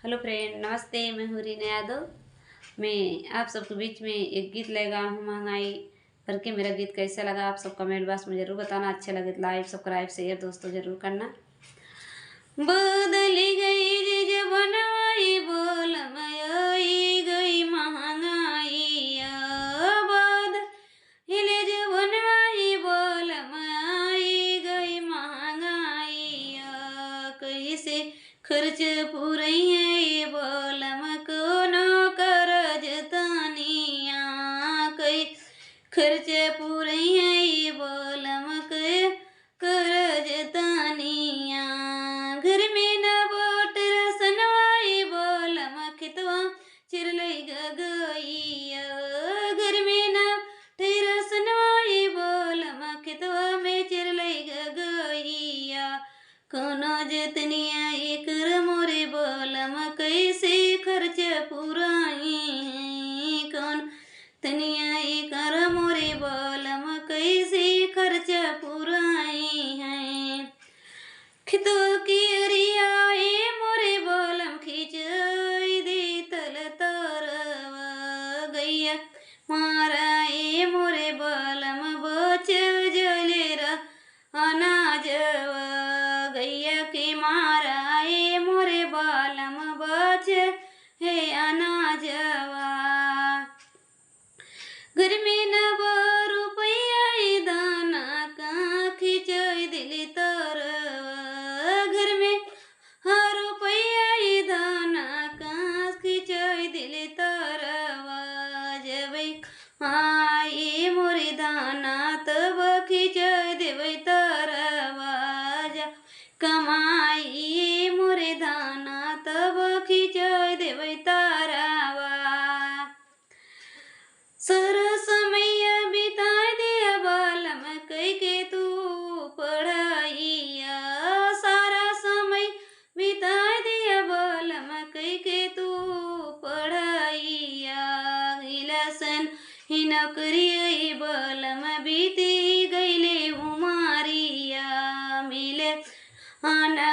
Hello friend, नमस्ते। मैं हूँ रीना यादव। मैं आप सबके बीच में एक गीत लगा हूँ महंगाई करके। मेरा गीत कैसा लगा आप सब कमेंट बॉक्स में ज़रूर बताना। अच्छा लगे तो लाइक सब्सक्राइब शेयर दोस्तों ज़रूर करना। बदल गई रे जवनवाई बोल मई गई महंगाई हिले जवनवाई बोल मई गई महंगाई कैसे खर्च पूरई है बोलम कोनो करज तनिया कई खर्च पूरई है बोलम के करज तनिया घर में न बोट रसनवाई बोलम खितवा चिरलई गगैया घर में न रसनवाई बोलम खितवा में चिरलई गगैया कोनो जतनिया एकर मोरे बोलम कैसे खर्च पुराई कौन तनिया एकर मोरे बोलम कैसे खर्च पुराई है खितो की अरियाए मोरे बोलम खिंचई दे तल तरवा गैया माराए मोरे बोलम बच जलेरा अनाजवा गैया के माराए मोरे बालम बच हे अनाजवा घर में न रुपया दाना का खिंचई दिली तरवा घर में रुपया दाना का खिंचई दिली तरवा जब आए मोरे दाना तब खिंचई देवे तरवा कमाई मोरे दाना तब खिंचई देवे तरवा सर समय बिताए दिया बालम कई के तू पढ़ाइया सारा समय बिताए दिया बालम कई के तू पढ़ाइया गिलसन ही नौकरी बालम बीती गईले उमारिया मिले आना